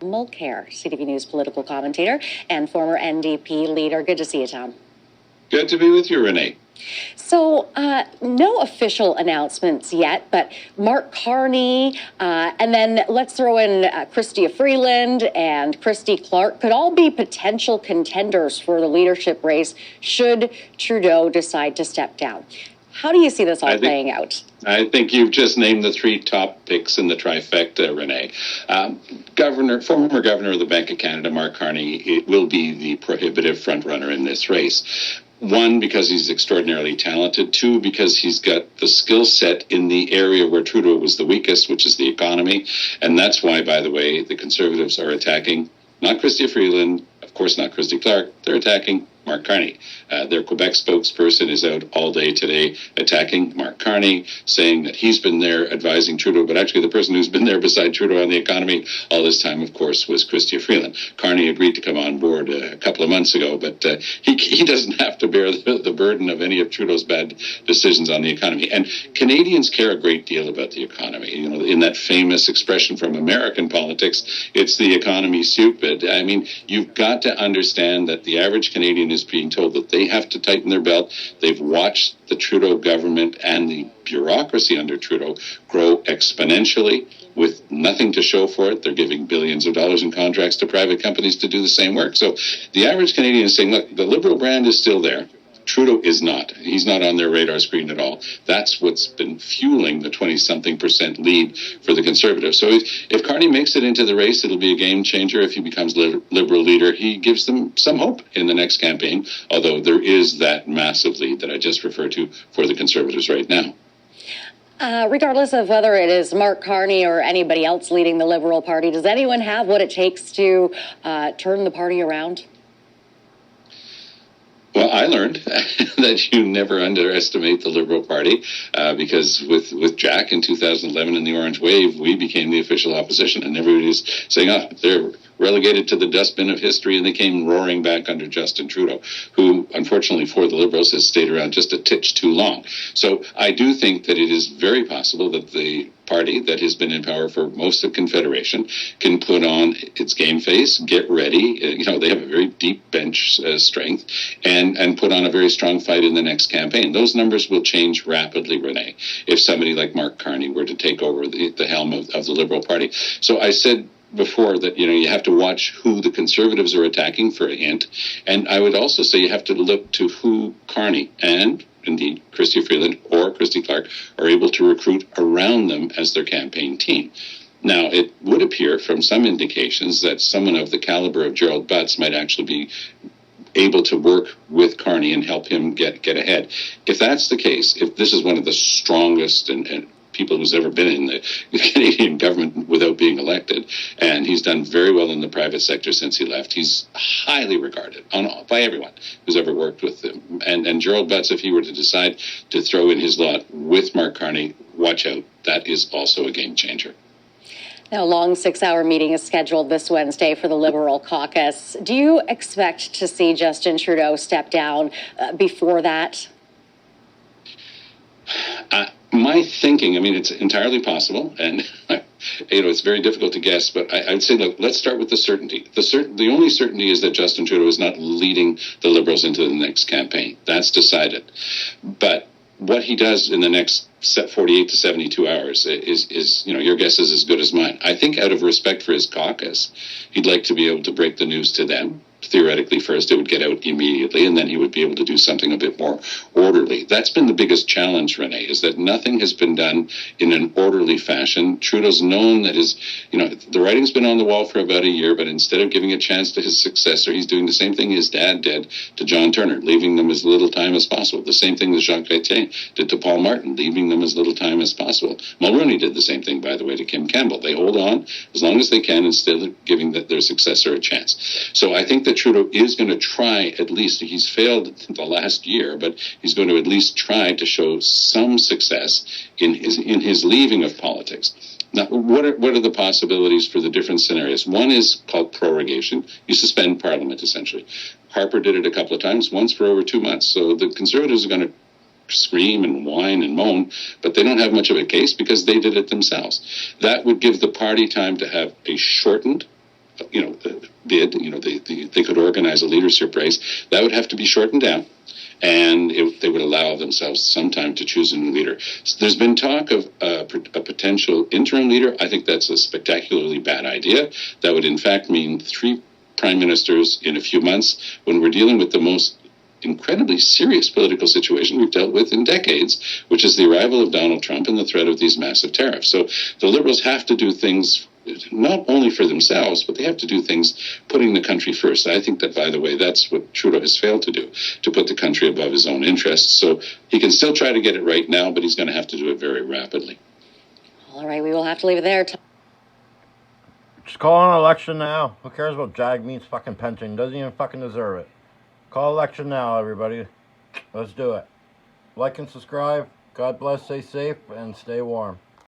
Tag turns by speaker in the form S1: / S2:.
S1: Mulcair, CTV News political commentator and former NDP leader. Good to see you, Tom.
S2: Good to be with you, Renee.
S1: So, no official announcements yet, but Mark Carney, and then let's throw in Chrystia Freeland and Christy Clark could all be potential contenders for the leadership race should Trudeau decide to step down. How do you see this all playing out?
S2: I think you've just named the three top picks in the trifecta, Renee. Former governor of the Bank of Canada, Mark Carney, will be the prohibitive frontrunner in this race. One, because he's extraordinarily talented. Two, because he's got the skill set in the area where Trudeau was the weakest, which is the economy. And that's why, by the way, the Conservatives are attacking not Chrystia Freeland, of course not Christy Clark, they're attacking Mark Carney. Their Quebec spokesperson is out all day today attacking Mark Carney, saying that he's been there advising Trudeau, but actually the person who's been there beside Trudeau on the economy all this time, of course, was Chrystia Freeland. Carney agreed to come on board a couple of months ago, but he doesn't have to bear the burden of any of Trudeau's bad decisions on the economy. And Canadians care a great deal about the economy. You know, in that famous expression from American politics, it's the economy stupid. I mean, you've got to understand that the average Canadian is being told that they have to tighten their belt. They've watched the Trudeau government and the bureaucracy under Trudeau grow exponentially with nothing to show for it. They're giving billions of dollars in contracts to private companies to do the same work. So the average Canadian is saying, look, the Liberal brand is still there. Trudeau is not. He's not on their radar screen at all. That's what's been fueling the 20-something% lead for the Conservatives. So if Carney makes it into the race, it'll be a game changer. If he becomes Liberal leader, he gives them some hope in the next campaign, although there is that massive lead that I just referred to for the Conservatives right now.
S1: Regardless of whether it is Mark Carney or anybody else leading the Liberal Party, does anyone have what it takes to turn the party around?
S2: Well, I learned that you never underestimate the Liberal Party because with Jack in 2011 and the Orange Wave, we became the official opposition, and everybody's saying, oh, they're relegated to the dustbin of history, and they came roaring back under Justin Trudeau, who, unfortunately for the Liberals, has stayed around just a titch too long. So I do think that it is very possible that the party that has been in power for most of Confederation can put on its game face, get ready. You know, they have a very deep bench strength, and put on a very strong fight in the next campaign. Those numbers will change rapidly, Renee, if somebody like Mark Carney were to take over the helm of the Liberal Party. So I said before that, you know, you have to watch who the Conservatives are attacking for a hint. And I would also say you have to look to who Carney and indeed Chrystia Freeland or Christy Clark are able to recruit around them as their campaign team. Now, it would appear from some indications that someone of the caliber of Gerald Butts might actually be able to work with Carney and help him get ahead. If that's the case, if this is one of the strongest and people who's ever been in the Canadian government without being elected, and he's done very well in the private sector since he left. He's highly regarded by everyone who's ever worked with him. And Gerald Butts, if he were to decide to throw in his lot with Mark Carney, watch out. That is also a game changer.
S1: Now, a long 6-hour meeting is scheduled this Wednesday for the Liberal caucus. Do you expect to see Justin Trudeau step down before that?
S2: My thinking, I mean, it's entirely possible, and you know, it's very difficult to guess, but I'd say, look, let's start with the certainty. The only certainty is that Justin Trudeau is not leading the Liberals into the next campaign. That's decided. But what he does in the next 48 to 72 hours is, you know, your guess is as good as mine. I think out of respect for his caucus, he'd like to be able to break the news to them. Theoretically, first, it would get out immediately, and then he would be able to do something a bit more orderly. That's been the biggest challenge, Renee, is that nothing has been done in an orderly fashion. Trudeau's known that the writing's been on the wall for about a year, but instead of giving a chance to his successor, he's doing the same thing his dad did to John Turner, leaving them as little time as possible. The same thing that Jacques Chrétien did to Paul Martin, leaving them as little time as possible. Mulroney did the same thing, by the way, to Kim Campbell. They hold on as long as they can instead of giving their successor a chance. So I think that Trudeau is going to try, at least, he's failed the last year, but he's going to at least try to show some success in his leaving of politics. Now, what are the possibilities for the different scenarios? One is called prorogation. You suspend Parliament, essentially. Harper did it a couple of times, once for over 2 months. So the Conservatives are going to scream and whine and moan, but they don't have much of a case because they did it themselves. That would give the party time to have a shortened bid, they could organize a leadership race. That would have to be shortened down, and they would allow themselves some time to choose a new leader. So there's been talk of a potential interim leader. I think that's a spectacularly bad idea. That would, in fact, mean 3 prime ministers in a few months when we're dealing with the most incredibly serious political situation we've dealt with in decades, which is the arrival of Donald Trump and the threat of these massive tariffs. So the Liberals have to do things not only for themselves, but they have to do things putting the country first. I think that, by the way, that's what Trudeau has failed to do, to put the country above his own interests. So he can still try to get it right now, but he's going to have to do it very rapidly.
S1: All right, we will have to leave it there.
S3: Just call an election now. Who cares about Jagmeet's fucking pension? Doesn't even fucking deserve it. Call election now, everybody. Let's do it. Like and subscribe. God bless, stay safe, and stay warm.